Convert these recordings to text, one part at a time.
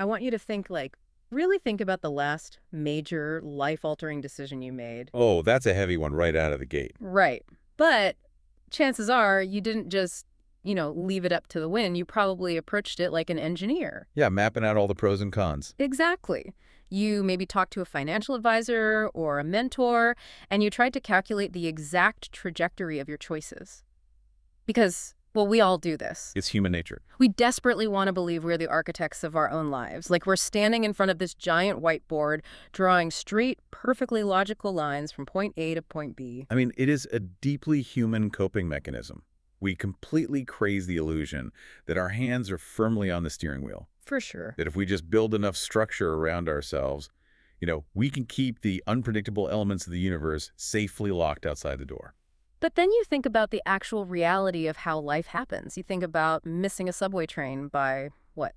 I want you to think really think about the last major life-altering decision you made. Oh, that's a heavy one right out of the gate. Right. But chances are you didn't just, leave it up to the wind. You probably approached it like an engineer. Yeah, mapping out all the pros and cons. Exactly. You maybe talked to a financial advisor or a mentor, and you tried to calculate the exact trajectory of your choices. Because, well, we all do this. It's human nature. We desperately want to believe we're the architects of our own lives. Like we're standing in front of this giant whiteboard, drawing straight, perfectly logical lines from point A to point B. I mean, it is a deeply human coping mechanism. We completely craze the illusion that our hands are firmly on the steering wheel. For sure. That if we just build enough structure around ourselves, we can keep the unpredictable elements of the universe safely locked outside the door. But then you think about the actual reality of how life happens. You think about missing a subway train by,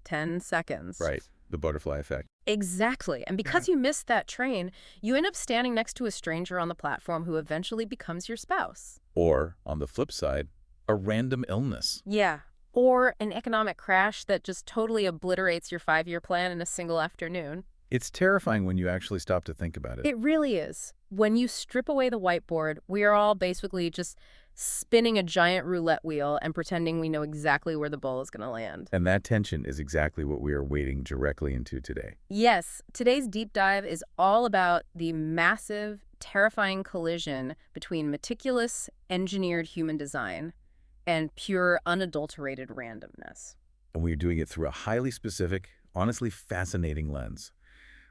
10 seconds? Right. The butterfly effect. Exactly. And because you missed that train, you end up standing next to a stranger on the platform who eventually becomes your spouse. Or, on the flip side, a random illness. Yeah. Or an economic crash that just totally obliterates your 5-year plan in a single afternoon. It's terrifying when you actually stop to think about it. It really is. When you strip away the whiteboard, we are all basically just spinning a giant roulette wheel and pretending we know exactly where the ball is going to land. And that tension is exactly what we are wading directly into today. Yes, today's deep dive is all about the massive, terrifying collision between meticulous, engineered human design and pure, unadulterated randomness. And we are doing it through a highly specific, honestly fascinating lens.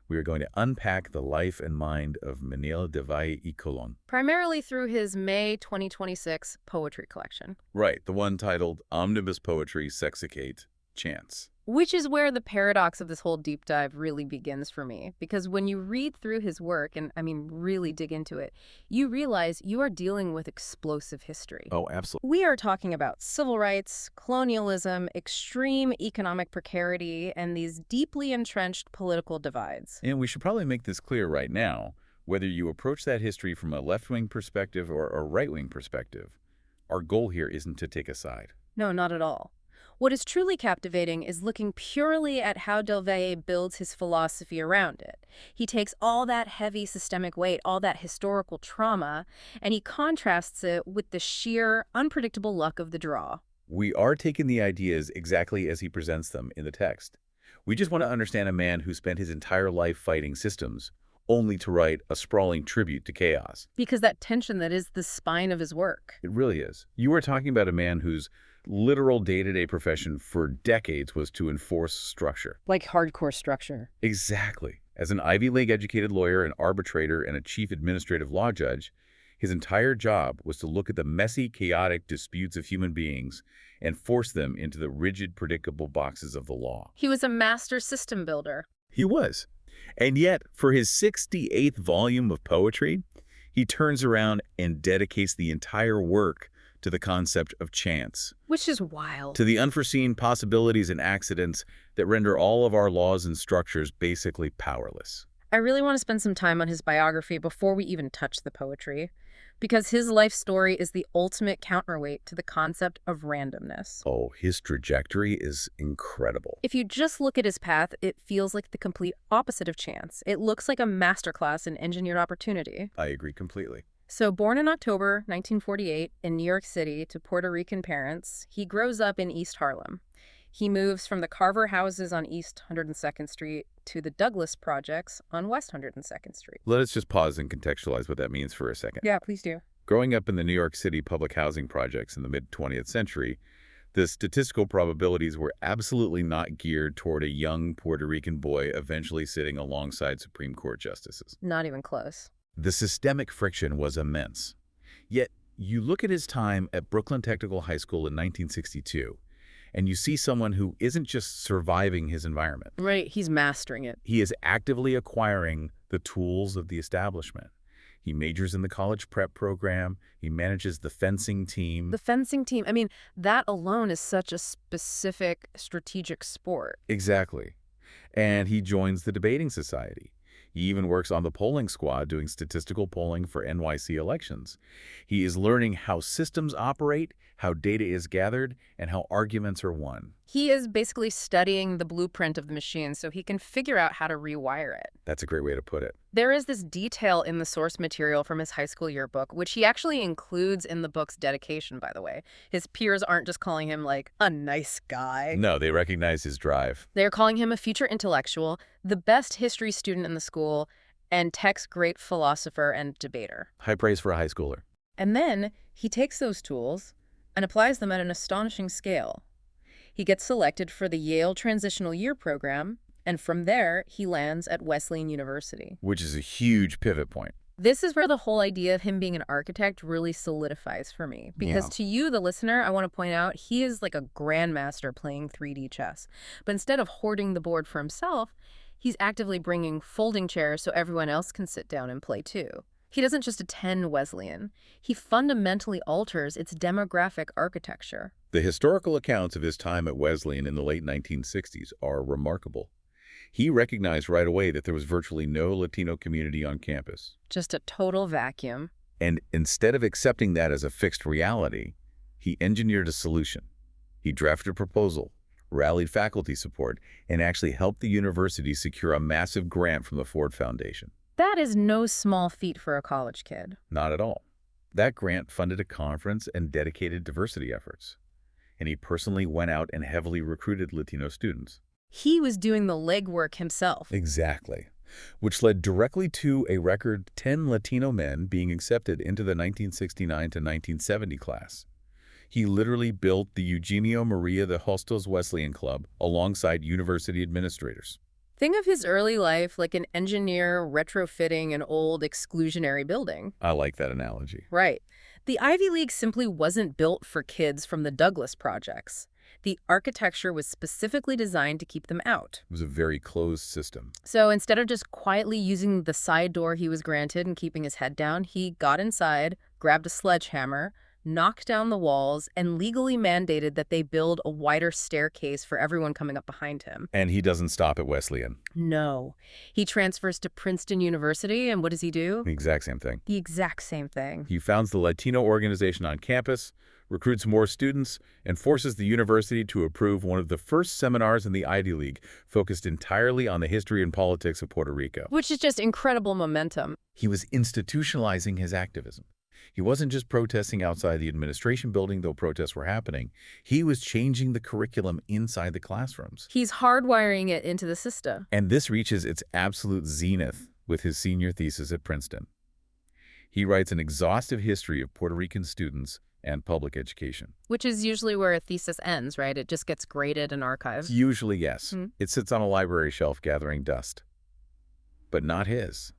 We are going to unpack the life and mind of Manuel de Valle y Colón. Primarily through his May 2026 poetry collection. Right, the one titled Omnibus Poetry Sexicate Chance. Which is where the paradox of this whole deep dive really begins for me. Because when you read through his work, and really dig into it, you realize you are dealing with explosive history. Oh, absolutely. We are talking about civil rights, colonialism, extreme economic precarity, and these deeply entrenched political divides. And we should probably make this clear right now. Whether you approach that history from a left-wing perspective or a right-wing perspective, our goal here isn't to take a side. No, not at all. What is truly captivating is looking purely at how Del Valle builds his philosophy around it. He takes all that heavy systemic weight, all that historical trauma, and he contrasts it with the sheer, unpredictable luck of the draw. We are taking the ideas exactly as he presents them in the text. We just want to understand a man who spent his entire life fighting systems, only to write a sprawling tribute to chaos. Because that tension that is the spine of his work. It really is. You are talking about a man whose literal day-to-day profession for decades was to enforce structure. Like hardcore structure. Exactly. As an Ivy League-educated lawyer, an arbitrator, and a chief administrative law judge, his entire job was to look at the messy, chaotic disputes of human beings and force them into the rigid, predictable boxes of the law. He was a master system builder. He was. And yet, for his 68th volume of poetry, he turns around and dedicates the entire work to the concept of chance. Which is wild. To the unforeseen possibilities and accidents that render all of our laws and structures basically powerless. I really want to spend some time on his biography before we even touch the poetry, because his life story is the ultimate counterweight to the concept of randomness. Oh, his trajectory is incredible. If you just look at his path, it feels like the complete opposite of chance. It looks like a masterclass in engineered opportunity. I agree completely. So born in October 1948 in New York City to Puerto Rican parents, he grows up in East Harlem. He moves from the Carver houses on East 102nd Street to the Douglas projects on West 102nd Street. Let us just pause and contextualize what that means for a second. Yeah, please do. Growing up in the New York City public housing projects in the mid-20th century, the statistical probabilities were absolutely not geared toward a young Puerto Rican boy eventually sitting alongside Supreme Court justices. Not even close. The systemic friction was immense. Yet, you look at his time at Brooklyn Technical High School in 1962, and you see someone who isn't just surviving his environment. Right, he's mastering it. He is actively acquiring the tools of the establishment. He majors in the college prep program. He manages the fencing team. The fencing team, that alone is such a specific strategic sport. Exactly. And he joins the debating society. He even works on the polling squad doing statistical polling for NYC elections. He is learning how systems operate, how data is gathered, and how arguments are won. He is basically studying the blueprint of the machine so he can figure out how to rewire it. That's a great way to put it. There is this detail in the source material from his high school yearbook, which he actually includes in the book's dedication, by the way. His peers aren't just calling him, like, a nice guy. No, they recognize his drive. They're calling him a future intellectual, the best history student in the school, and Tech's great philosopher and debater. High praise for a high schooler. And then he takes those tools and applies them at an astonishing scale. He gets selected for the Yale Transitional Year program, and from there, he lands at Wesleyan University. Which is a huge pivot point. This is where the whole idea of him being an architect really solidifies for me. Because to you, the listener, I want to point out, he is like a grandmaster playing 3D chess. But instead of hoarding the board for himself, he's actively bringing folding chairs so everyone else can sit down and play too. He doesn't just attend Wesleyan. He fundamentally alters its demographic architecture. The historical accounts of his time at Wesleyan in the late 1960s are remarkable. He recognized right away that there was virtually no Latino community on campus. Just a total vacuum. And instead of accepting that as a fixed reality, he engineered a solution. He drafted a proposal, rallied faculty support, and actually helped the university secure a massive grant from the Ford Foundation. That is no small feat for a college kid. Not at all. That grant funded a conference and dedicated diversity efforts. And he personally went out and heavily recruited Latino students. He was doing the legwork himself. Exactly. Which led directly to a record 10 Latino men being accepted into the 1969 to 1970 class. He literally built the Eugenio Maria de Hostos Wesleyan Club alongside university administrators. Think of his early life like an engineer retrofitting an old exclusionary building. I like that analogy. Right. The Ivy League simply wasn't built for kids from the Douglas projects. The architecture was specifically designed to keep them out. It was a very closed system. So instead of just quietly using the side door he was granted and keeping his head down, he got inside, grabbed a sledgehammer, knocked down the walls, and legally mandated that they build a wider staircase for everyone coming up behind him. And he doesn't stop at Wesleyan. No. He transfers to Princeton University, and what does he do? The exact same thing. The exact same thing. He founds the Latino organization on campus, recruits more students, and forces the university to approve one of the first seminars in the Ivy League focused entirely on the history and politics of Puerto Rico. Which is just incredible momentum. He was institutionalizing his activism. He wasn't just protesting outside the administration building, though protests were happening. He was changing the curriculum inside the classrooms. He's hardwiring it into the system. And this reaches its absolute zenith with his senior thesis at Princeton. He writes an exhaustive history of Puerto Rican students and public education. Which is usually where a thesis ends, right? It just gets graded and archived. Usually, yes. It sits on a library shelf gathering dust. But not his.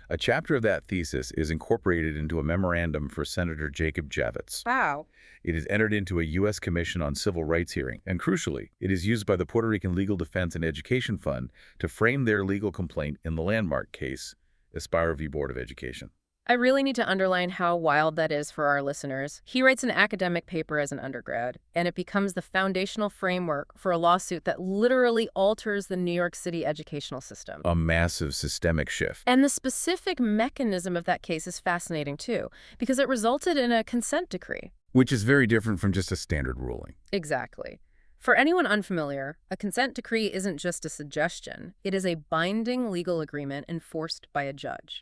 A chapter of that thesis is incorporated into a memorandum for Senator Jacob Javits. Wow. It is entered into a U.S. Commission on Civil Rights hearing, and crucially, it is used by the Puerto Rican Legal Defense and Education Fund to frame their legal complaint in the landmark case, Aspire v. Board of Education. I really need to underline how wild that is for our listeners. He writes an academic paper as an undergrad, and it becomes the foundational framework for a lawsuit that literally alters the New York City educational system. A massive systemic shift. And the specific mechanism of that case is fascinating, too, because it resulted in a consent decree. Which is very different from just a standard ruling. Exactly. For anyone unfamiliar, a consent decree isn't just a suggestion. It is a binding legal agreement enforced by a judge.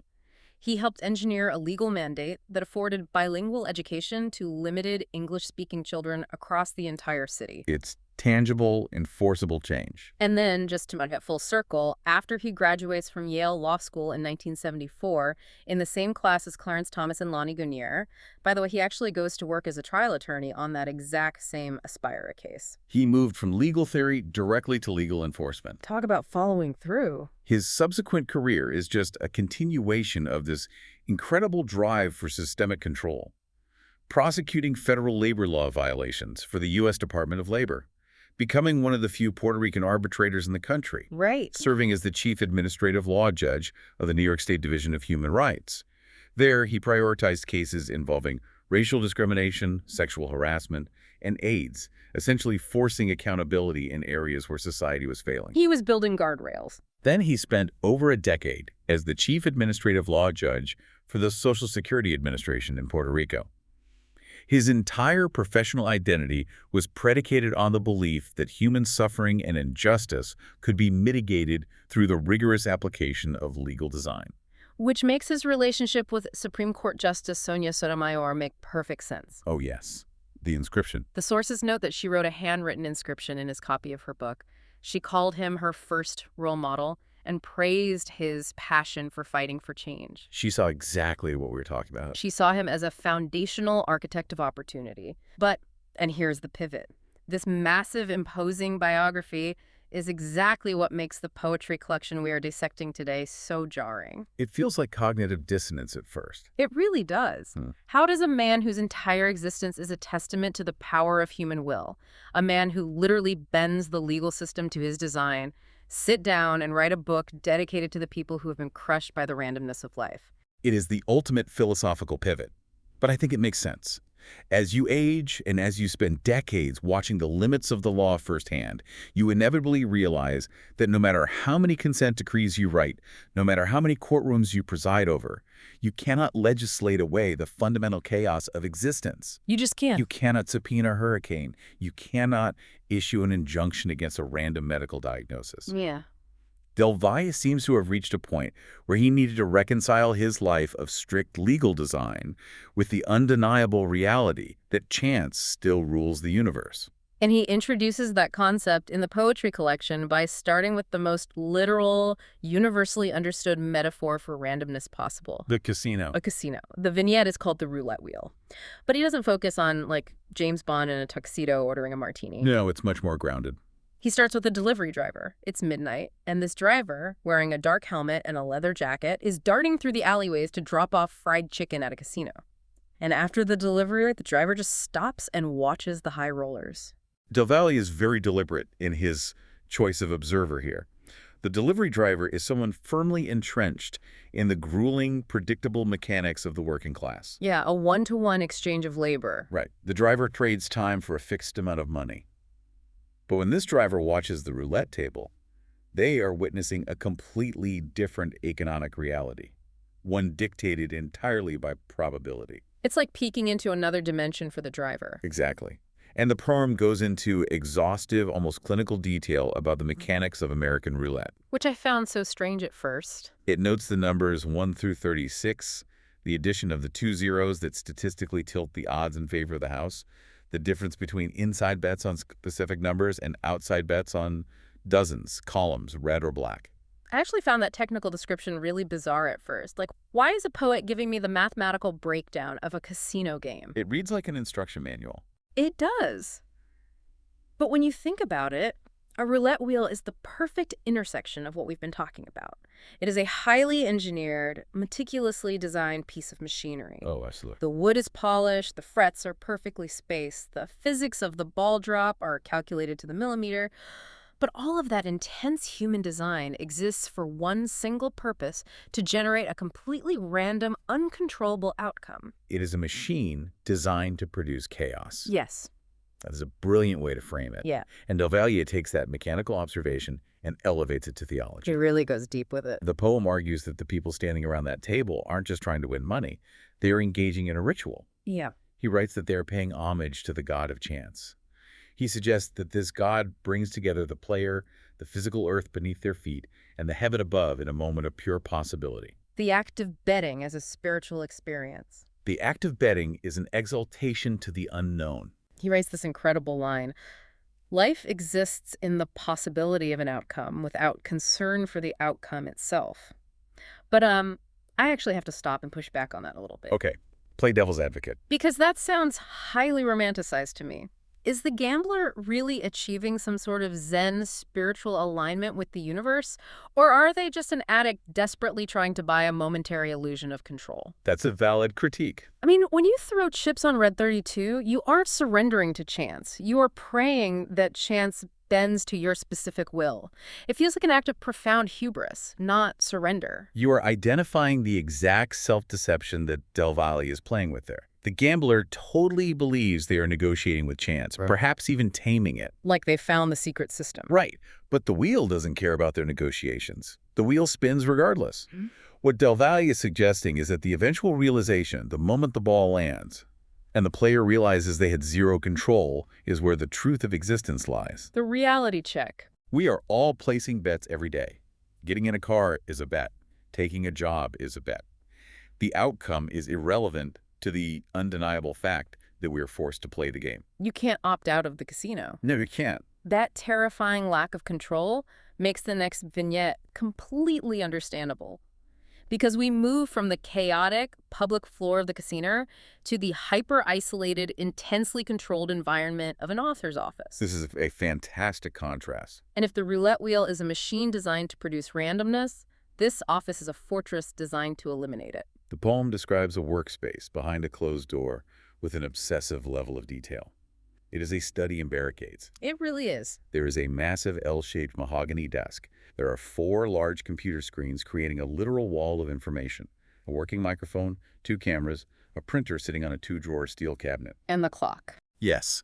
He helped engineer a legal mandate that afforded bilingual education to limited English-speaking children across the entire city. It's tangible, enforceable change. And then, just to get full circle, after he graduates from Yale Law School in 1974, in the same class as Clarence Thomas and Lonnie Guinier, by the way, he actually goes to work as a trial attorney on that exact same Aspira case. He moved from legal theory directly to legal enforcement. Talk about following through. His subsequent career is just a continuation of this incredible drive for systemic control, prosecuting federal labor law violations for the U.S. Department of Labor, becoming one of the few Puerto Rican arbitrators in the country, Right. serving as the chief administrative law judge of the New York State Division of Human Rights. There, he prioritized cases involving racial discrimination, sexual harassment, and aids, essentially forcing accountability in areas where society was failing. He was building guardrails. Then he spent over a decade as the chief administrative law judge for the Social Security Administration in Puerto Rico. His entire professional identity was predicated on the belief that human suffering and injustice could be mitigated through the rigorous application of legal design. Which makes his relationship with Supreme Court Justice Sonia Sotomayor make perfect sense. Oh yes, the inscription. The sources note that she wrote a handwritten inscription in his copy of her book. She called him her first role model and praised his passion for fighting for change. She saw exactly what we were talking about. She saw him as a foundational architect of opportunity. But, and here's the pivot, this massive, imposing biography is exactly what makes the poetry collection we are dissecting today so jarring. It feels like cognitive dissonance at first. It really does. How does a man whose entire existence is a testament to the power of human will, a man who literally bends the legal system to his design, sit down and write a book dedicated to the people who have been crushed by the randomness of life? It is the ultimate philosophical pivot, but I think it makes sense. As you age and as you spend decades watching the limits of the law firsthand, you inevitably realize that no matter how many consent decrees you write, no matter how many courtrooms you preside over, you cannot legislate away the fundamental chaos of existence. You just can't. You cannot subpoena a hurricane. You cannot issue an injunction against a random medical diagnosis. Yeah. Del Valle seems to have reached a point where he needed to reconcile his life of strict legal design with the undeniable reality that chance still rules the universe. And he introduces that concept in the poetry collection by starting with the most literal, universally understood metaphor for randomness possible. The casino. A casino. The vignette is called the roulette wheel. But he doesn't focus on, like, James Bond in a tuxedo ordering a martini. No, it's much more grounded. He starts with a delivery driver. It's midnight, and this driver, wearing a dark helmet and a leather jacket, is darting through the alleyways to drop off fried chicken at a casino. And after the delivery, the driver just stops and watches the high rollers. Del Valle is very deliberate in his choice of observer here. The delivery driver is someone firmly entrenched in the grueling, predictable mechanics of the working class. Yeah, a one-to-one exchange of labor. Right. The driver trades time for a fixed amount of money. But when this driver watches the roulette table, they are witnessing a completely different economic reality, one dictated entirely by probability. It's like peeking into another dimension for the driver. Exactly. And the poem goes into exhaustive, almost clinical detail about the mechanics of American roulette. Which I found so strange at first. It notes the numbers 1 through 36, the addition of the 2 zeros that statistically tilt the odds in favor of the house, the difference between inside bets on specific numbers and outside bets on dozens, columns, red or black. I actually found that technical description really bizarre at first. Like, why is a poet giving me the mathematical breakdown of a casino game? It reads like an instruction manual. It does. But when you think about it, a roulette wheel is the perfect intersection of what we've been talking about. It is a highly engineered, meticulously designed piece of machinery. Oh, absolutely. The wood is polished, the frets are perfectly spaced, the physics of the ball drop are calculated to the millimeter. But all of that intense human design exists for one single purpose: to generate a completely random, uncontrollable outcome. It is a machine designed to produce chaos. Yes. That is a brilliant way to frame it. Yeah. And Del Valle takes that mechanical observation and elevates it to theology. It really goes deep with it. The poem argues that the people standing around that table aren't just trying to win money. They are engaging in a ritual. Yeah. He writes that they are paying homage to the god of chance. He suggests that this god brings together the player, the physical earth beneath their feet, and the heaven above in a moment of pure possibility. The act of betting as a spiritual experience. The act of betting is an exaltation to the unknown. He writes this incredible line: life exists in the possibility of an outcome without concern for the outcome itself. But I actually have to stop and push back on that a little bit. Okay, play devil's advocate. Because that sounds highly romanticized to me. Is the gambler really achieving some sort of Zen spiritual alignment with the universe? Or are they just an addict desperately trying to buy a momentary illusion of control? That's a valid critique. I mean, when you throw chips on Red 32, you aren't surrendering to chance. You are praying that chance bends to your specific will. It feels like an act of profound hubris, not surrender. You are identifying the exact self-deception that Del Valle is playing with there. The gambler totally believes they are negotiating with chance, Right. perhaps even taming it. Like they found the secret system. Right, but the wheel doesn't care about their negotiations. The wheel spins regardless. Mhm. What Del Valle is suggesting is that the eventual realization, the moment the ball lands, and the player realizes they had zero control, is where the truth of existence lies. The reality check. We are all placing bets every day. Getting in a car is a bet. Taking a job is a bet. The outcome is irrelevant to the undeniable fact that we are forced to play the game. You can't opt out of the casino. No, you can't. That terrifying lack of control makes the next vignette completely understandable. Because we move from the chaotic public floor of the casino to the hyper-isolated, intensely controlled environment of an author's office. This is a fantastic contrast. And if the roulette wheel is a machine designed to produce randomness, this office is a fortress designed to eliminate it. The poem describes a workspace behind a closed door with an obsessive level of detail. It is a study in barricades. It really is. There is a massive L-shaped mahogany desk. There are 4 large computer screens creating a literal wall of information. A working microphone, 2 cameras, a printer sitting on a 2-drawer steel cabinet. And the clock. Yes,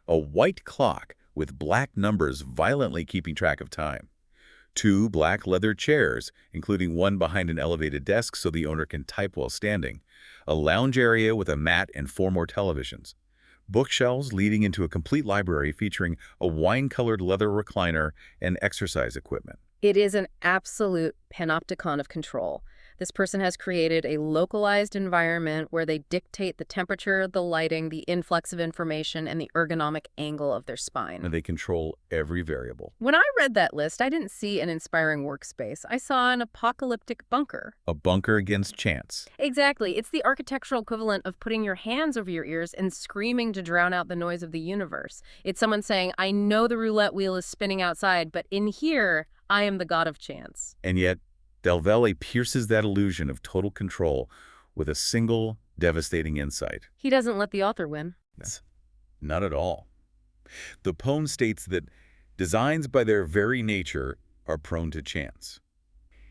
a white clock with black numbers violently keeping track of time. 2 black leather chairs, including one behind an elevated desk so the owner can type while standing. A lounge area with a mat and 4 more televisions. Bookshelves leading into a complete library featuring a wine-colored leather recliner and exercise equipment. It is an absolute panopticon of control. This person has created a localized environment where they dictate the temperature, the lighting, the influx of information, and the ergonomic angle of their spine. And they control every variable. When I read that list, I didn't see an inspiring workspace. I saw an apocalyptic bunker. A bunker against chance. Exactly. It's the architectural equivalent of putting your hands over your ears and screaming to drown out the noise of the universe. It's someone saying, I know the roulette wheel is spinning outside, but in here, I am the god of chance. And yet, Del Valle pierces that illusion of total control with a single devastating insight. He doesn't let the author win. Not at all. The poem states that designs by their very nature are prone to chance.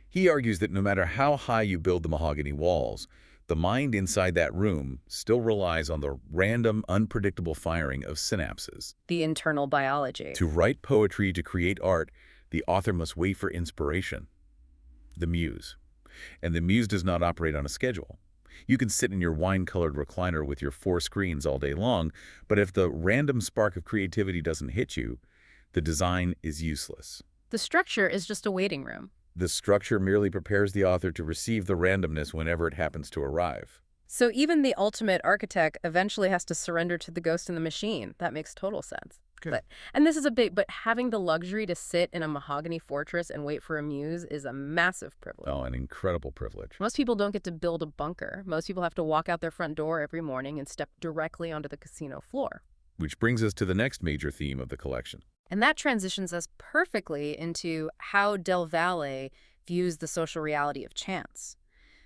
He argues that no matter how high you build the mahogany walls, the mind inside that room still relies on the random, unpredictable firing of synapses. The internal biology. To write poetry, to create art, the author must wait for inspiration. The muse. And the muse does not operate on a schedule. You can sit in your wine-colored recliner with your 4 screens all day long, but if the random spark of creativity doesn't hit you, the design is useless. The structure is just a waiting room. The structure merely prepares the author to receive the randomness whenever it happens to arrive. So even the ultimate architect eventually has to surrender to the ghost in the machine. That makes total sense. Good. And this is but having the luxury to sit in a mahogany fortress and wait for a muse is a massive privilege. Oh, an incredible privilege. Most people don't get to build a bunker. Most people have to walk out their front door every morning and step directly onto the casino floor. Which brings us to the next major theme of the collection. And that transitions us perfectly into how Del Valle views the social reality of chance.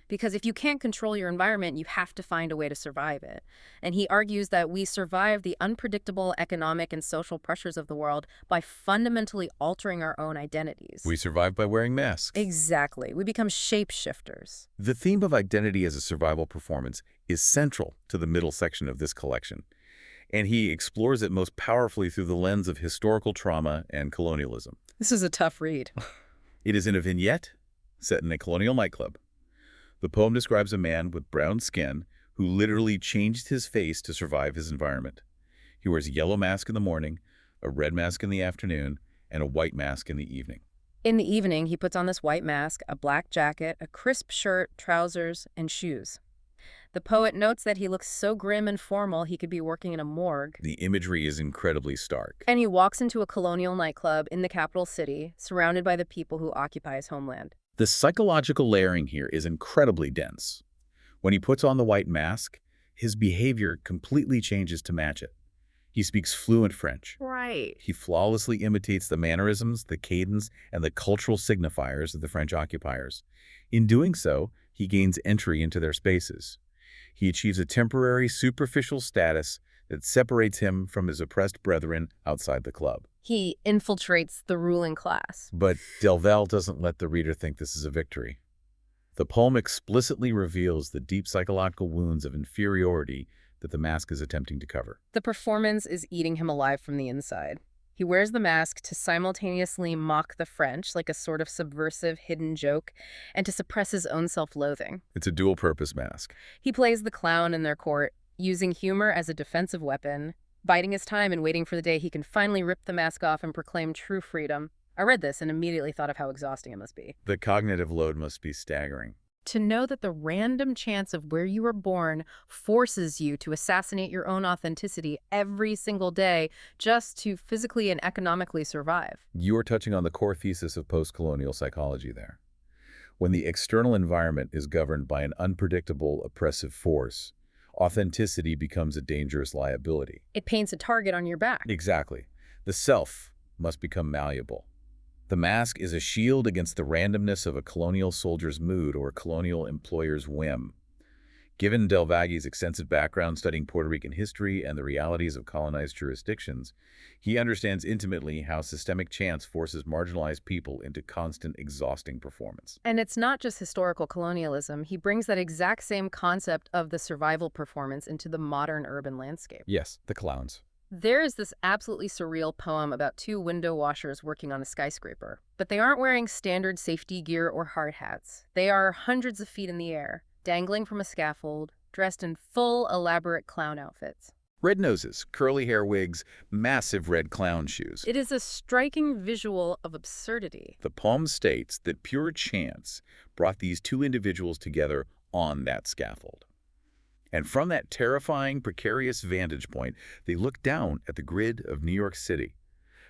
Because if you can't control your environment, you have to find a way to survive it. And he argues that we survive the unpredictable economic and social pressures of the world by fundamentally altering our own identities. We survive by wearing masks. Exactly. We become shapeshifters. The theme of identity as a survival performance is central to the middle section of this collection, and he explores it most powerfully through the lens of historical trauma and colonialism. This is a tough read. It is in a vignette set in a colonial nightclub. The poem describes a man with brown skin who literally changed his face to survive his environment. He wears a yellow mask in the morning, a red mask in the afternoon, and a white mask in the evening. In the evening, he puts on this white mask, a black jacket, a crisp shirt, trousers, and shoes. The poet notes that he looks so grim and formal he could be working in a morgue. The imagery is incredibly stark. And he walks into a colonial nightclub in the capital city, surrounded by the people who occupy his homeland. The psychological layering here is incredibly dense. When he puts on the white mask, his behavior completely changes to match it. He speaks fluent French. Right. He flawlessly imitates the mannerisms, the cadence, and the cultural signifiers of the French occupiers. In doing so, he gains entry into their spaces. He achieves a temporary, superficial status that separates him from his oppressed brethren outside the club. He infiltrates the ruling class. But Del Valle doesn't let the reader think this is a victory. The poem explicitly reveals the deep psychological wounds of inferiority that the mask is attempting to cover. The performance is eating him alive from the inside. He wears the mask to simultaneously mock the French like a sort of subversive hidden joke and to suppress his own self-loathing. It's a dual-purpose mask. He plays the clown in their court, using humor as a defensive weapon, biding his time and waiting for the day he can finally rip the mask off and proclaim true freedom. I read this and immediately thought of how exhausting it must be. The cognitive load must be staggering. To know that the random chance of where you were born forces you to assassinate your own authenticity every single day just to physically and economically survive. You're touching on the core thesis of post-colonial psychology there. When the external environment is governed by an unpredictable, oppressive force, authenticity becomes a dangerous liability. It paints a target on your back. Exactly. The self must become malleable. The mask is a shield against the randomness of a colonial soldier's mood or a colonial employer's whim. Given Del Valle's extensive background studying Puerto Rican history and the realities of colonized jurisdictions, he understands intimately how systemic chance forces marginalized people into constant, exhausting performance. And it's not just historical colonialism. He brings that exact same concept of the survival performance into the modern urban landscape. Yes, the clowns. There is this absolutely surreal poem about two window washers working on a skyscraper. But they aren't wearing standard safety gear or hard hats. They are hundreds of feet in the air, dangling from a scaffold, dressed in full, elaborate clown outfits. Red noses, curly hair wigs, massive red clown shoes. It is a striking visual of absurdity. The poem states that pure chance brought these two individuals together on that scaffold. And from that terrifying, precarious vantage point, they look down at the grid of New York City.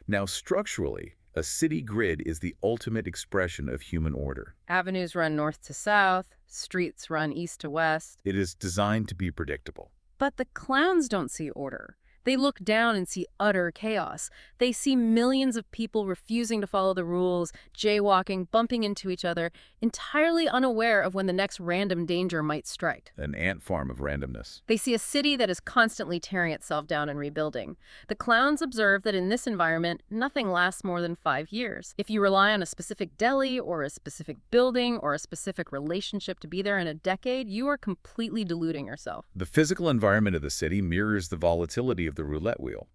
Now, structurally, a city grid is the ultimate expression of human order. Avenues run north to south, streets run east to west. It is designed to be predictable. But the clowns don't see order. They look down and see utter chaos. They see millions of people refusing to follow the rules, jaywalking, bumping into each other, entirely unaware of when the next random danger might strike. An ant farm of randomness. They see a city that is constantly tearing itself down and rebuilding. The clowns observe that in this environment, nothing lasts more than 5 years. If you rely on a specific deli or a specific building or a specific relationship to be there in a decade, you are completely deluding yourself. The physical environment of the city mirrors the volatility of the roulette wheel.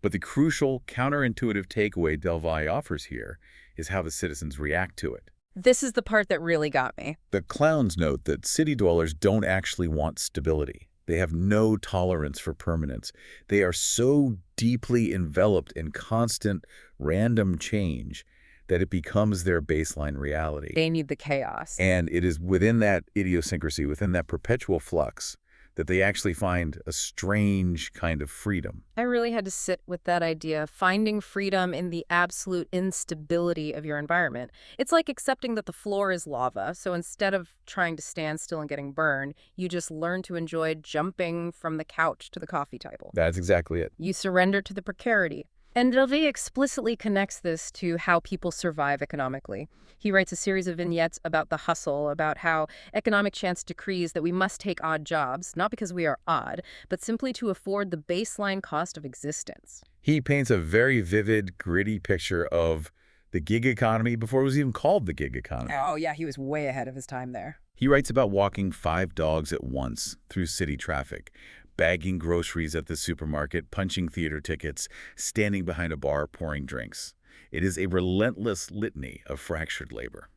But the crucial, counterintuitive takeaway Del Valle offers here is how the citizens react to it. This is the part that really got me. The clowns note that city dwellers don't actually want stability. They have no tolerance for permanence. They are so deeply enveloped in constant, random change that it becomes their baseline reality. They need the chaos. And it is within that idiosyncrasy, within that perpetual flux, that they actually find a strange kind of freedom. I really had to sit with that idea, finding freedom in the absolute instability of your environment. It's like accepting that the floor is lava, so instead of trying to stand still and getting burned, you just learn to enjoy jumping from the couch to the coffee table. That's exactly it. You surrender to the precarity. And Del Valle explicitly connects this to how people survive economically. He writes a series of vignettes about the hustle, about how economic chance decrees that we must take odd jobs, not because we are odd, but simply to afford the baseline cost of existence. He paints a very vivid, gritty picture of the gig economy before it was even called the gig economy. Oh, yeah, he was way ahead of his time there. He writes about walking 5 dogs at once through city traffic, bagging groceries at the supermarket, punching theater tickets, standing behind a bar pouring drinks. It is a relentless litany of fractured labor.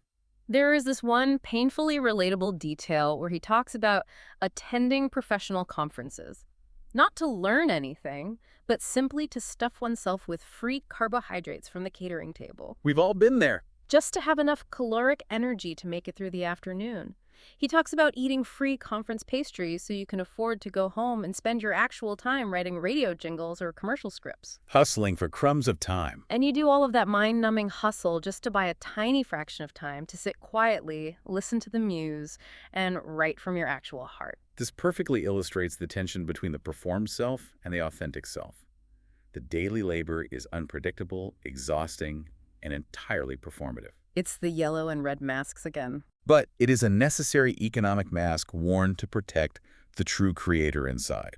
There is this one painfully relatable detail where he talks about attending professional conferences. Not to learn anything, but simply to stuff oneself with free carbohydrates from the catering table. We've all been there. Just to have enough caloric energy to make it through the afternoon. He talks about eating free conference pastries so you can afford to go home and spend your actual time writing radio jingles or commercial scripts. Hustling for crumbs of time. And you do all of that mind-numbing hustle just to buy a tiny fraction of time to sit quietly, listen to the muse, and write from your actual heart. This perfectly illustrates the tension between the performed self and the authentic self. The daily labor is unpredictable, exhausting, and entirely performative. It's the yellow and red masks again. But it is a necessary economic mask worn to protect the true creator inside.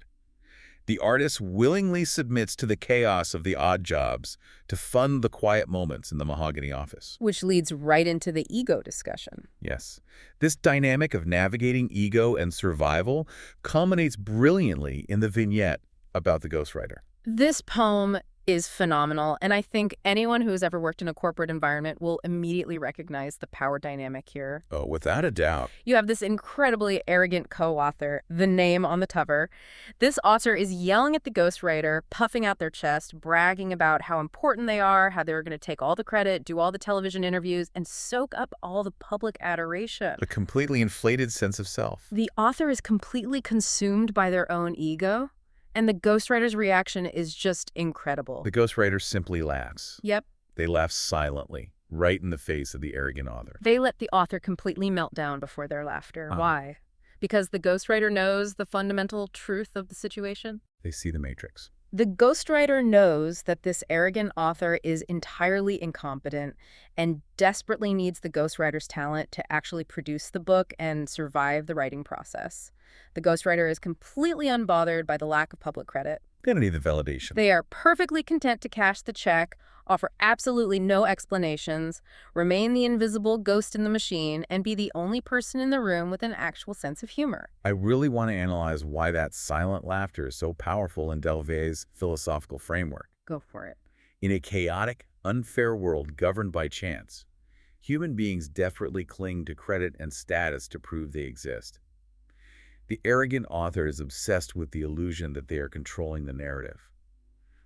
The artist willingly submits to the chaos of the odd jobs to fund the quiet moments in the mahogany office. Which leads right into the ego discussion. Yes. This dynamic of navigating ego and survival culminates brilliantly in the vignette about the ghostwriter. This poem is phenomenal, and I think anyone who has ever worked in a corporate environment will immediately recognize the power dynamic here. Oh, without a doubt. You have this incredibly arrogant co-author, the name on the cover. This author is yelling at the ghostwriter, puffing out their chest, bragging about how important they are, how they're going to take all the credit, do all the television interviews, and soak up all the public adoration. A completely inflated sense of self. The author is completely consumed by their own ego, and the ghostwriter's reaction is just incredible. The ghostwriter simply laughs. Yep. They laugh silently, right in the face of the arrogant author. They let the author completely melt down before their laughter. Why? Because the ghostwriter knows the fundamental truth of the situation? They see the matrix. The ghostwriter knows that this arrogant author is entirely incompetent and desperately needs the ghostwriter's talent to actually produce the book and survive the writing process. The ghostwriter is completely unbothered by the lack of public credit. They don't need the validation. They are perfectly content to cash the check, offer absolutely no explanations, remain the invisible ghost in the machine, and be the only person in the room with an actual sense of humor. I really want to analyze why that silent laughter is so powerful in Delvey's philosophical framework. Go for it. In a chaotic, unfair world governed by chance, human beings desperately cling to credit and status to prove they exist. The arrogant author is obsessed with the illusion that they are controlling the narrative.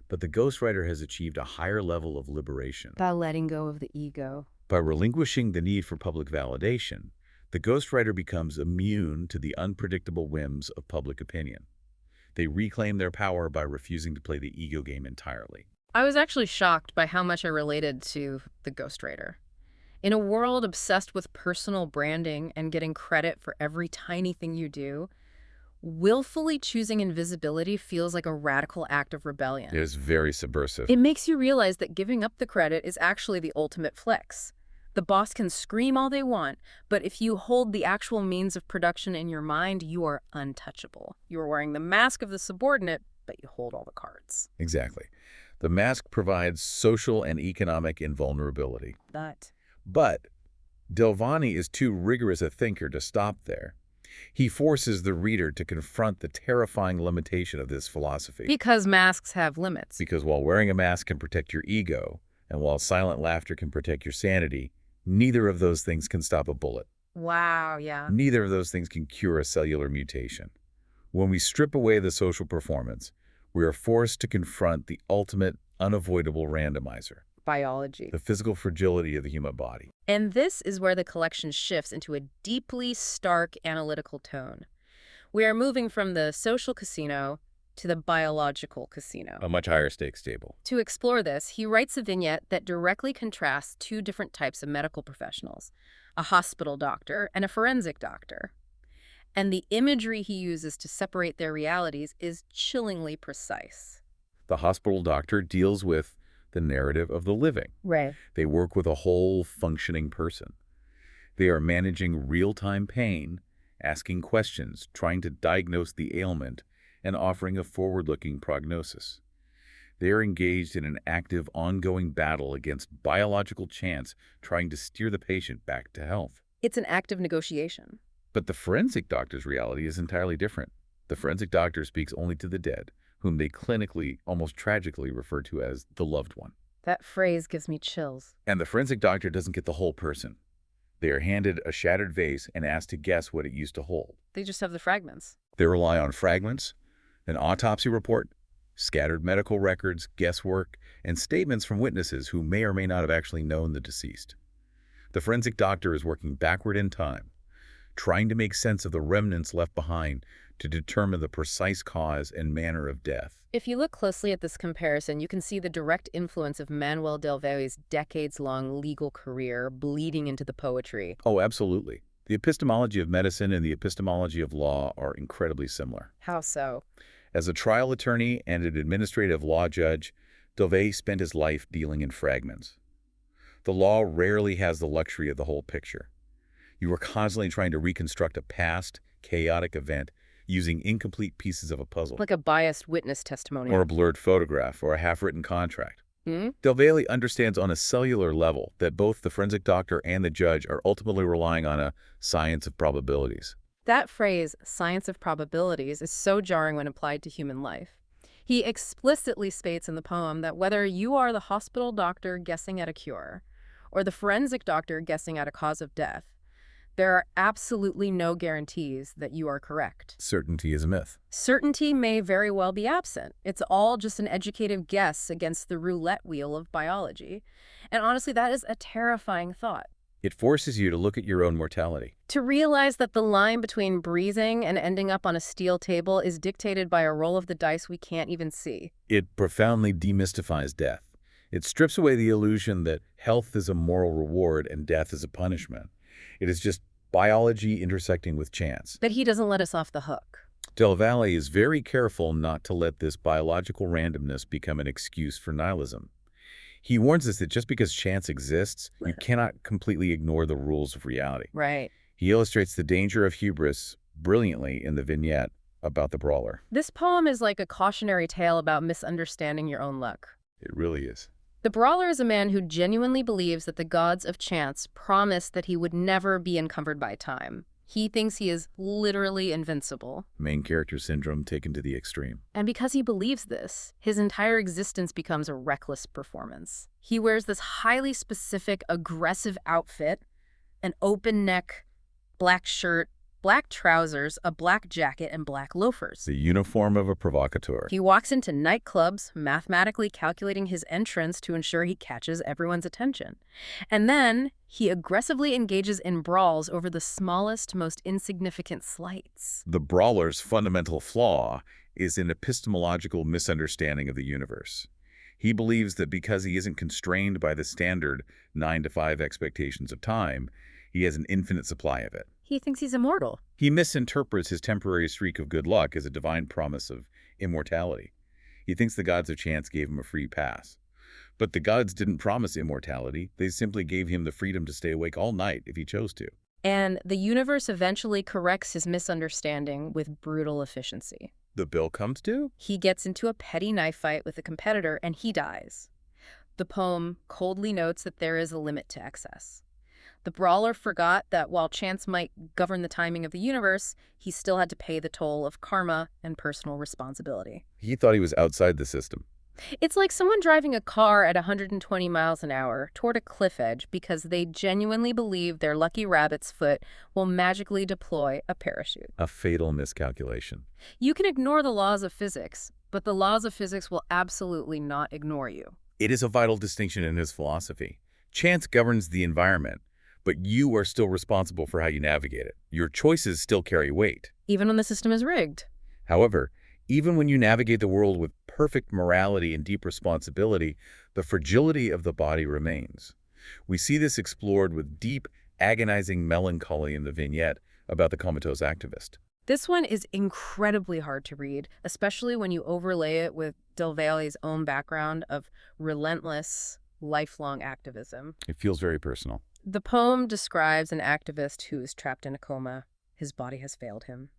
But the ghostwriter has achieved a higher level of liberation. By letting go of the ego. By relinquishing the need for public validation, the ghostwriter becomes immune to the unpredictable whims of public opinion. They reclaim their power by refusing to play the ego game entirely. I was actually shocked by how much I related to the ghostwriter. In a world obsessed with personal branding and getting credit for every tiny thing you do, willfully choosing invisibility feels like a radical act of rebellion. It is very subversive. It makes you realize that giving up the credit is actually the ultimate flex. The boss can scream all they want, but if you hold the actual means of production in your mind, you are untouchable. You are wearing the mask of the subordinate, but you hold all the cards. Exactly. The mask provides social and economic invulnerability. But Delvani is too rigorous a thinker to stop there. He forces the reader to confront the terrifying limitation of this philosophy. Because masks have limits. Because while wearing a mask can protect your ego, and while silent laughter can protect your sanity, neither of those things can stop a bullet. Wow, yeah. Neither of those things can cure a cellular mutation. When we strip away the social performance, we are forced to confront the ultimate, unavoidable randomizer. Biology. The physical fragility of the human body. And this is where the collection shifts into a deeply stark analytical tone. We are moving from the social casino to the biological casino. A much higher stakes table. To explore this, he writes a vignette that directly contrasts two different types of medical professionals, a hospital doctor and a forensic doctor. And the imagery he uses to separate their realities is chillingly precise. The hospital doctor deals with the narrative of the living. Right. They work with a whole functioning person. They are managing real-time pain, asking questions, trying to diagnose the ailment, and offering a forward-looking prognosis. They are engaged in an active, ongoing battle against biological chance, trying to steer the patient back to health. It's an active negotiation. But the forensic doctor's reality is entirely different. The forensic doctor speaks only to the dead, whom they clinically, almost tragically, refer to as the loved one. That phrase gives me chills. And the forensic doctor doesn't get the whole person. They are handed a shattered vase and asked to guess what it used to hold. They just have the fragments. They rely on fragments, an autopsy report, scattered medical records, guesswork, and statements from witnesses who may or may not have actually known the deceased. The forensic doctor is working backward in time, trying to make sense of the remnants left behind to determine the precise cause and manner of death. If you look closely at this comparison, you can see the direct influence of Manuel Delvey's decades-long legal career bleeding into the poetry. Oh, absolutely. The epistemology of medicine and the epistemology of law are incredibly similar. How so? As a trial attorney and an administrative law judge, Delvey spent his life dealing in fragments. The law rarely has the luxury of the whole picture. You are constantly trying to reconstruct a past, chaotic event using incomplete pieces of a puzzle, Like a biased witness testimonial. or a blurred photograph, or a half-written contract. Hmm? Del Valle understands on a cellular level that both the forensic doctor and the judge are ultimately relying on a science of probabilities. That phrase, science of probabilities, is so jarring when applied to human life. He explicitly states in the poem that whether you are the hospital doctor guessing at a cure or the forensic doctor guessing at a cause of death, there are absolutely no guarantees that you are correct. Certainty is a myth. Certainty may very well be absent. It's all just an educated guess against the roulette wheel of biology. And honestly, that is a terrifying thought. It forces you to look at your own mortality. To realize that the line between breathing and ending up on a steel table is dictated by a roll of the dice we can't even see. It profoundly demystifies death. It strips away the illusion that health is a moral reward and death is a punishment. It is just biology intersecting with chance. But he doesn't let us off the hook. Del Valle is very careful not to let this biological randomness become an excuse for nihilism. He warns us that just because chance exists, you cannot completely ignore the rules of reality. Right. He illustrates the danger of hubris brilliantly in the vignette about the brawler. This poem is like a cautionary tale about misunderstanding your own luck. It really is. The brawler is a man who genuinely believes that the gods of chance promised that he would never be encumbered by time. He thinks he is literally invincible. Main character syndrome taken to the extreme. And because he believes this, his entire existence becomes a reckless performance. He wears this highly specific, aggressive outfit, an open neck, black shirt, black trousers, a black jacket, and black loafers. The uniform of a provocateur. He walks into nightclubs, mathematically calculating his entrance to ensure he catches everyone's attention. And then he aggressively engages in brawls over the smallest, most insignificant slights. The brawler's fundamental flaw is an epistemological misunderstanding of the universe. He believes that because he isn't constrained by the standard 9-to-5 expectations of time, he has an infinite supply of it. He thinks he's immortal. He misinterprets his temporary streak of good luck as a divine promise of immortality. He thinks the gods of chance gave him a free pass. But the gods didn't promise immortality. They simply gave him the freedom to stay awake all night if he chose to. And the universe eventually corrects his misunderstanding with brutal efficiency. The bill comes due? He gets into a petty knife fight with a competitor and he dies. The poem coldly notes that there is a limit to excess. The brawler forgot that while chance might govern the timing of the universe, he still had to pay the toll of karma and personal responsibility. He thought he was outside the system. It's like someone driving a car at 120 miles an hour toward a cliff edge because they genuinely believe their lucky rabbit's foot will magically deploy a parachute. A fatal miscalculation. You can ignore the laws of physics, but the laws of physics will absolutely not ignore you. It is a vital distinction in his philosophy. Chance governs the environment, but you are still responsible for how you navigate it. Your choices still carry weight. Even when the system is rigged. However, even when you navigate the world with perfect morality and deep responsibility, the fragility of the body remains. We see this explored with deep, agonizing melancholy in the vignette about the comatose activist. This one is incredibly hard to read, especially when you overlay it with Del Valle's own background of relentless, lifelong activism. It feels very personal. The poem describes an activist who is trapped in a coma. His body has failed him.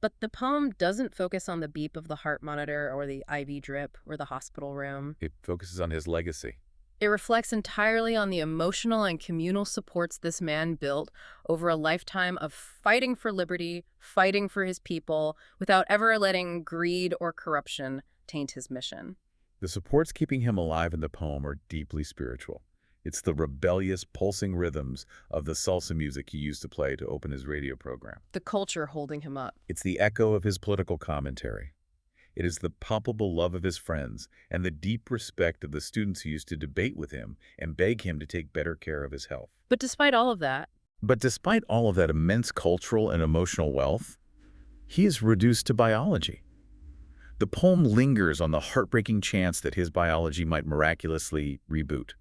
But the poem doesn't focus on the beep of the heart monitor or the IV drip or the hospital room. It focuses on his legacy. It reflects entirely on the emotional and communal supports this man built over a lifetime of fighting for liberty, fighting for his people, without ever letting greed or corruption taint his mission. The supports keeping him alive in the poem are deeply spiritual. It's the rebellious, pulsing rhythms of the salsa music he used to play to open his radio program. The culture holding him up. It's the echo of his political commentary. It is the palpable love of his friends and the deep respect of the students who used to debate with him and beg him to take better care of his health. But despite all of that immense cultural and emotional wealth, he is reduced to biology. The poem lingers on the heartbreaking chance that his biology might miraculously reboot.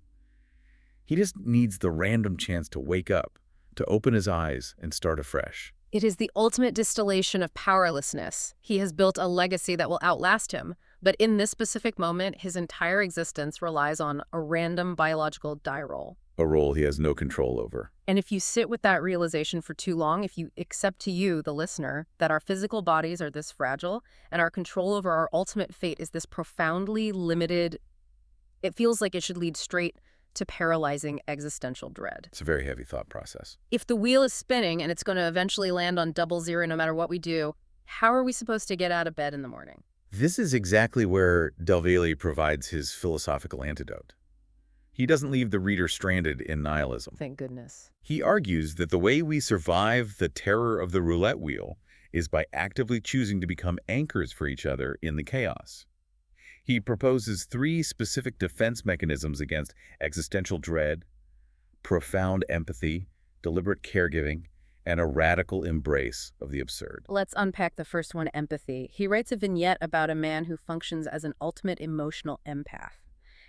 He just needs the random chance to wake up, to open his eyes and start afresh. it is the ultimate distillation of powerlessness. He has built a legacy that will outlast him, but in this specific moment, his entire existence relies on a random biological die roll. a role he has no control over. And if you sit with that realization for too long, if you accept to you, the listener, that our physical bodies are this fragile and our control over our ultimate fate is this profoundly limited, it feels like it should lead straight to paralyzing existential dread. It's a very heavy thought process. If the wheel is spinning and it's going to eventually land on double zero no matter what we do, how are we supposed to get out of bed in the morning? This is exactly where Valle provides his philosophical antidote. He doesn't leave the reader stranded in nihilism. Thank goodness. He argues that the way we survive the terror of the roulette wheel is by actively choosing to become anchors for each other in the chaos. He proposes 3 specific defense mechanisms against existential dread: profound empathy, deliberate caregiving, and a radical embrace of the absurd. Let's unpack the first one, empathy. He writes a vignette about a man who functions as an ultimate emotional empath.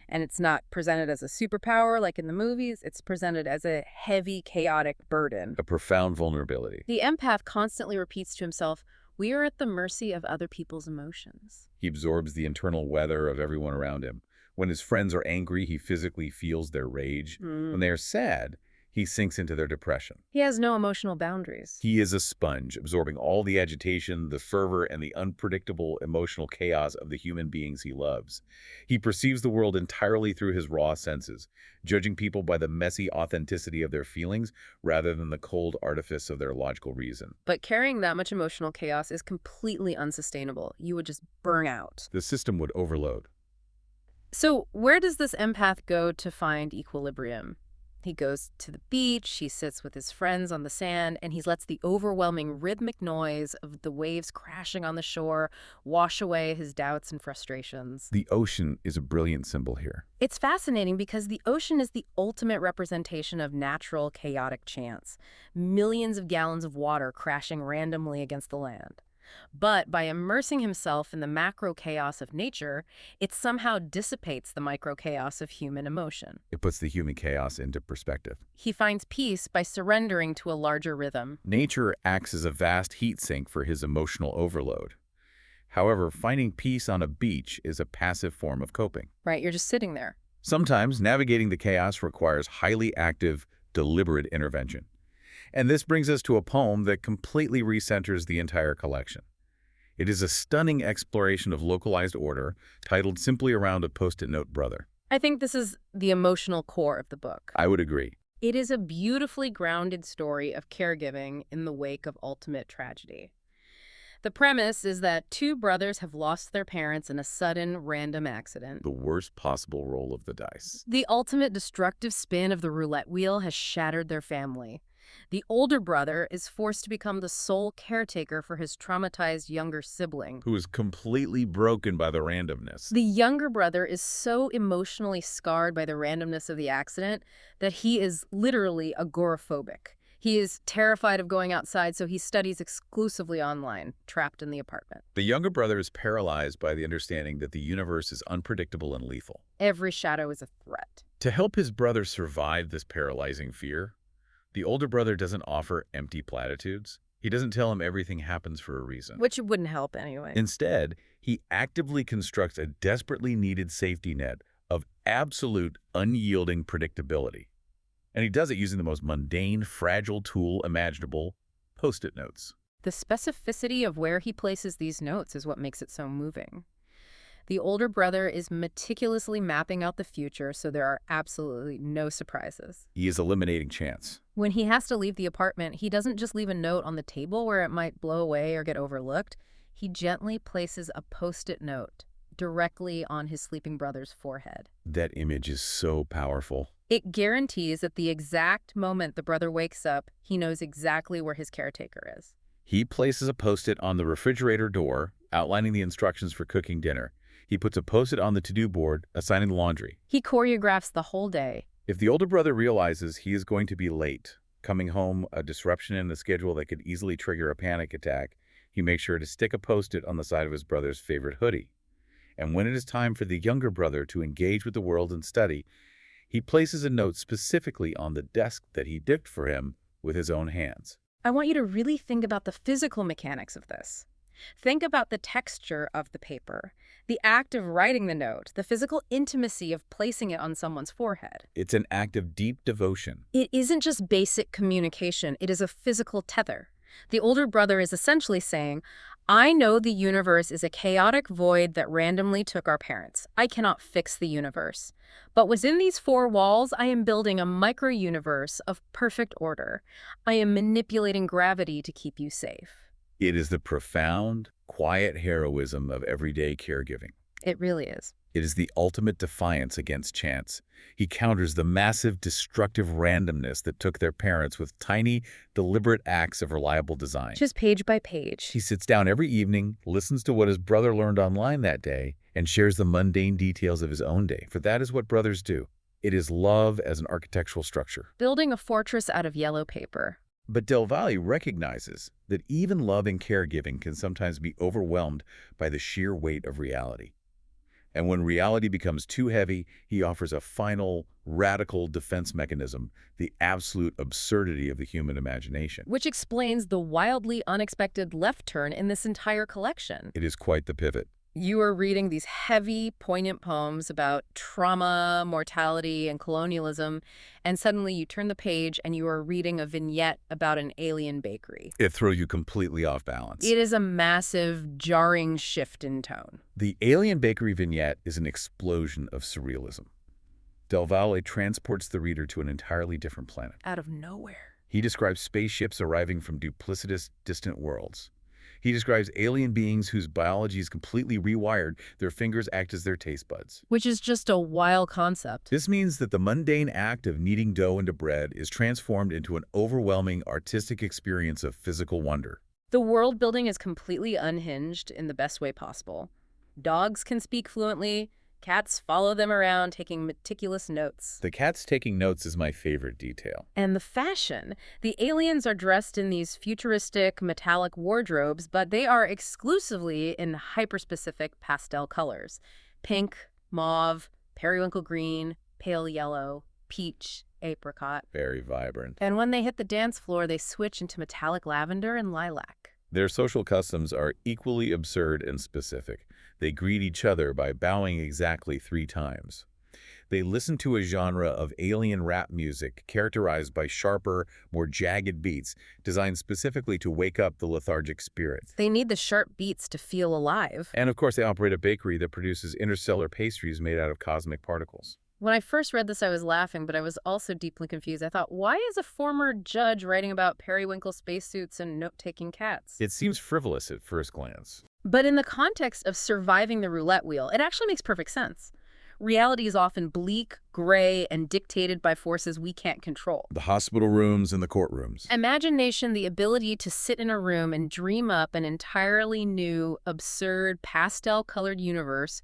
And it's not presented as a superpower like in the movies. It's presented as a heavy, chaotic burden. A profound vulnerability. The empath constantly repeats to himself, we are at the mercy of other people's emotions. He absorbs the internal weather of everyone around him. When his friends are angry, he physically feels their rage. When they are sad, he sinks into their depression. He has no emotional boundaries. He is a sponge, absorbing all the agitation, the fervor, and the unpredictable emotional chaos of the human beings he loves. He perceives the world entirely through his raw senses, judging people by the messy authenticity of their feelings rather than the cold artifice of their logical reason. But carrying that much emotional chaos is completely unsustainable. You would just burn out. The system would overload. So where does this empath go to find equilibrium? He goes to the beach, he sits with his friends on the sand, and he lets the overwhelming rhythmic noise of the waves crashing on the shore wash away his doubts and frustrations. The ocean is a brilliant symbol here. It's fascinating because the ocean is the ultimate representation of natural, chaotic chance. Millions of gallons of water crashing randomly against the land. But by immersing himself in the macro chaos of nature, it somehow dissipates the micro chaos of human emotion. It puts the human chaos into perspective. He finds peace by surrendering to a larger rhythm. Nature acts as a vast heat sink for his emotional overload. However, finding peace on a beach is a passive form of coping. Right, you're just sitting there. Sometimes navigating the chaos requires highly active, deliberate intervention. And this brings us to a poem that completely recenters the entire collection. It is a stunning exploration of localized order, titled simply around a post-it note brother. I think this is the emotional core of the book. I would agree. It is a beautifully grounded story of caregiving in the wake of ultimate tragedy. The premise is that 2 brothers have lost their parents in a sudden, random accident. The worst possible roll of the dice. The ultimate destructive spin of the roulette wheel has shattered their family. The older brother is forced to become the sole caretaker for his traumatized younger sibling, Who is completely broken by the randomness. The younger brother is so emotionally scarred by the randomness of the accident that he is literally agoraphobic. He is terrified of going outside, so he studies exclusively online, trapped in the apartment. The younger brother is paralyzed by the understanding that the universe is unpredictable and lethal. Every shadow is a threat. To help his brother survive this paralyzing fear, the older brother doesn't offer empty platitudes. He doesn't tell him everything happens for a reason. Which wouldn't help anyway. Instead, he actively constructs a desperately needed safety net of absolute, unyielding predictability. And he does it using the most mundane, fragile tool imaginable, post-it notes. The specificity of where he places these notes is what makes it so moving. The older brother is meticulously mapping out the future, so there are absolutely no surprises. He is eliminating chance. When he has to leave the apartment, he doesn't just leave a note on the table where it might blow away or get overlooked. He gently places a post-it note directly on his sleeping brother's forehead. That image is so powerful. It guarantees that the exact moment the brother wakes up, he knows exactly where his caretaker is. He places a post-it on the refrigerator door, outlining the instructions for cooking dinner. He puts a post-it on the to-do board, assigning the laundry. He choreographs the whole day. If the older brother realizes he is going to be late, coming home a disruption in the schedule that could easily trigger a panic attack, he makes sure to stick a post-it on the side of his brother's favorite hoodie. And when it is time for the younger brother to engage with the world and study, he places a note specifically on the desk that he dipped for him with his own hands. I want you to really think about the physical mechanics of this. Think about the texture of the paper, the act of writing the note, the physical intimacy of placing it on someone's forehead. It's an act of deep devotion. It isn't just basic communication, it is a physical tether. The older brother is essentially saying, I know the universe is a chaotic void that randomly took our parents. I cannot fix the universe. But within these four walls, I am building a micro-universe of perfect order. I am manipulating gravity to keep you safe. It is the profound, quiet heroism of everyday caregiving. It really is. It is the ultimate defiance against chance. He counters the massive, destructive randomness that took their parents with tiny, deliberate acts of reliable design. Just page by page. He sits down every evening, listens to what his brother learned online that day, and shares the mundane details of his own day, for that is what brothers do. It is love as an architectural structure. Building a fortress out of yellow paper. But Del Valle recognizes that even love and caregiving can sometimes be overwhelmed by the sheer weight of reality. And when reality becomes too heavy, he offers a final, radical defense mechanism, the absolute absurdity of the human imagination. Which explains the wildly unexpected left turn in this entire collection. It is quite the pivot. You are reading these heavy, poignant poems about trauma, mortality, and colonialism, and suddenly you turn the page and you are reading a vignette about an alien bakery. It throws you completely off balance. It is a massive, jarring shift in tone. The alien bakery vignette is an explosion of surrealism. Del Valle transports the reader to an entirely different planet. Out of nowhere. He describes spaceships arriving from duplicitous, distant worlds. He describes alien beings whose biology is completely rewired. Their fingers act as their taste buds. Which is just a wild concept. This means that the mundane act of kneading dough into bread is transformed into an overwhelming artistic experience of physical wonder. The world building is completely unhinged in the best way possible. Dogs can speak fluently. Cats follow them around, taking meticulous notes. The cats taking notes is my favorite detail. And the fashion. The aliens are dressed in these futuristic metallic wardrobes, but they are exclusively in hyperspecific pastel colors. Pink, mauve, periwinkle green, pale yellow, peach, apricot. Very vibrant. And when they hit the dance floor, they switch into metallic lavender and lilac. Their social customs are equally absurd and specific. They greet each other by bowing exactly 3 times. They listen to a genre of alien rap music characterized by sharper, more jagged beats designed specifically to wake up the lethargic spirit. They need the sharp beats to feel alive. And of course, they operate a bakery that produces interstellar pastries made out of cosmic particles. When I first read this, I was laughing, but I was also deeply confused. I thought, why is a former judge writing about periwinkle spacesuits and note-taking cats? It seems frivolous at first glance. But in the context of surviving the roulette wheel, it actually makes perfect sense. Reality is often bleak, gray, and dictated by forces we can't control. The hospital rooms and the courtrooms. Imagination, the ability to sit in a room and dream up an entirely new, absurd, pastel-colored universe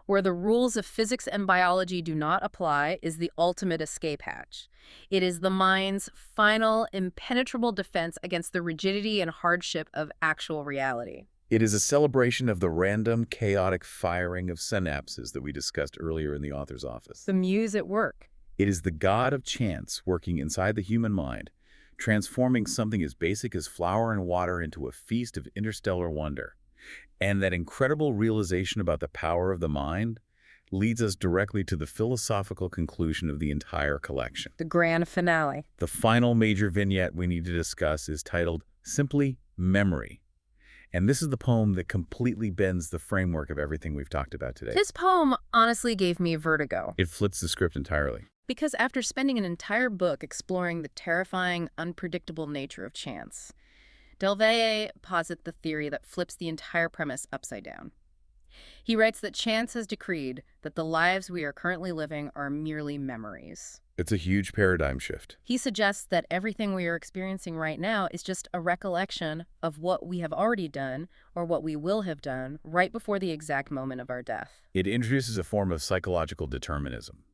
where the rules of physics and biology do not apply, is the ultimate escape hatch. It is the mind's final, impenetrable defense against the rigidity and hardship of actual reality. It is a celebration of the random, chaotic firing of synapses that we discussed earlier in the author's office. The muse at work. It is the god of chance working inside the human mind, transforming something as basic as flour and water into a feast of interstellar wonder. And that incredible realization about the power of the mind leads us directly to the philosophical conclusion of the entire collection. The grand finale. The final major vignette we need to discuss is titled simply Memory. And this is the poem that completely bends the framework of everything we've talked about today. This poem honestly gave me vertigo. It flips the script entirely. Because after spending an entire book exploring the terrifying, unpredictable nature of chance, Del Valle posits the theory that flips the entire premise upside down. He writes that chance has decreed that the lives we are currently living are merely memories. It's a huge paradigm shift. He suggests that everything we are experiencing right now is just a recollection of what we have already done or what we will have done right before the exact moment of our death. It introduces a form of psychological determinism.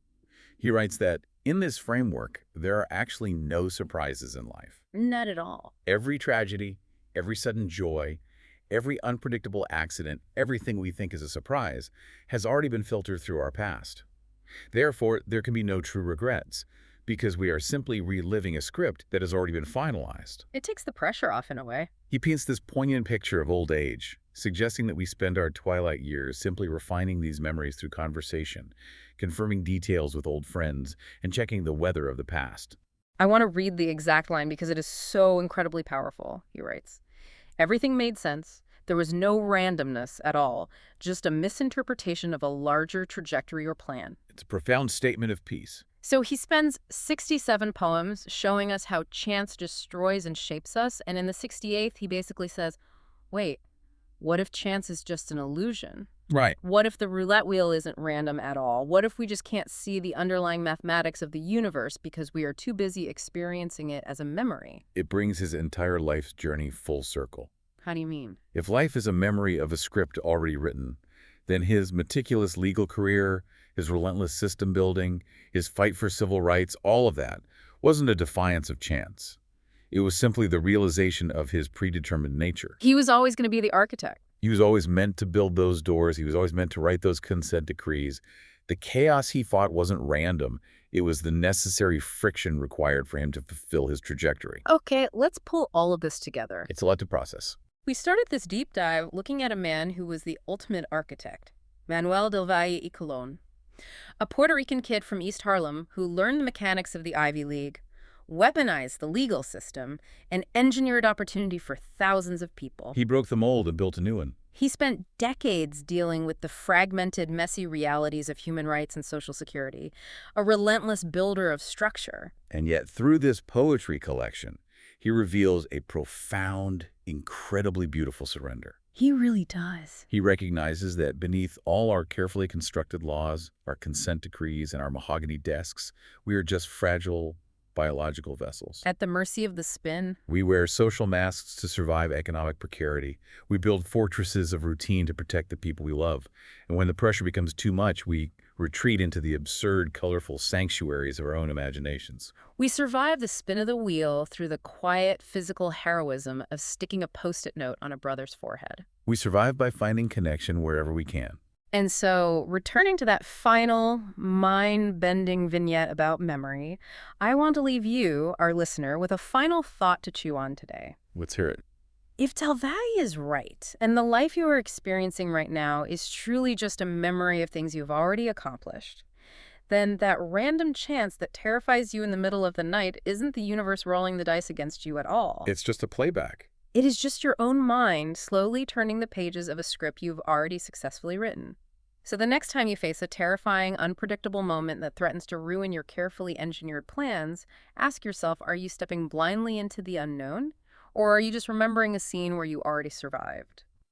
He writes that in this framework, there are actually no surprises in life. Not at all. Every tragedy, every sudden joy, every unpredictable accident, everything we think is a surprise, has already been filtered through our past. Therefore, there can be no true regrets, because we are simply reliving a script that has already been finalized. It takes the pressure off in a way. He paints this poignant picture of old age, suggesting that we spend our twilight years simply refining these memories through conversation, confirming details with old friends, and checking the weather of the past. I want to read the exact line because it is so incredibly powerful, he writes. Everything made sense. There was no randomness at all, just a misinterpretation of a larger trajectory or plan. It's a profound statement of peace. So he spends 67 poems showing us how chance destroys and shapes us, and in the 68th, he basically says, wait, what if chance is just an illusion? Right. What if the roulette wheel isn't random at all? What if we just can't see the underlying mathematics of the universe because we are too busy experiencing it as a memory? It brings his entire life's journey full circle. How do you mean? If life is a memory of a script already written, then his meticulous legal career, his relentless system building, his fight for civil rights, all of that wasn't a defiance of chance. It was simply the realization of his predetermined nature. He was always going to be the architect. He was always meant to build those doors. He was always meant to write those consent decrees. The chaos he fought wasn't random. It was the necessary friction required for him to fulfill his trajectory. Okay, let's pull all of this together. It's a lot to process. We started this deep dive looking at a man who was the ultimate architect, Manuel del Valle y Colón, a Puerto Rican kid from East Harlem who learned the mechanics of the Ivy League, weaponized the legal system, and engineered opportunity for thousands of people. He broke the mold and built a new one. He spent decades dealing with the fragmented, messy realities of human rights and social security, a relentless builder of structure. And yet, through this poetry collection, he reveals a profound, incredibly beautiful surrender. He really does. He recognizes that beneath all our carefully constructed laws, our consent decrees, and our mahogany desks, we are just fragile, biological vessels. At the mercy of the spin. We wear social masks to survive economic precarity. We build fortresses of routine to protect the people we love. And when the pressure becomes too much, we retreat into the absurd, colorful sanctuaries of our own imaginations. We survive the spin of the wheel through the quiet, physical heroism of sticking a Post-it note on a brother's forehead. We survive by finding connection wherever we can. And so, returning to that final, mind-bending vignette about memory, I want to leave you, our listener, with a final thought to chew on today. Let's hear it. If Del Valle is right, and the life you are experiencing right now is truly just a memory of things you've already accomplished, then that random chance that terrifies you in the middle of the night isn't the universe rolling the dice against you at all. It's just a playback. It is just your own mind slowly turning the pages of a script you've already successfully written. So the next time you face a terrifying, unpredictable moment that threatens to ruin your carefully engineered plans, ask yourself, are you stepping blindly into the unknown? Or are you just remembering a scene where you already survived?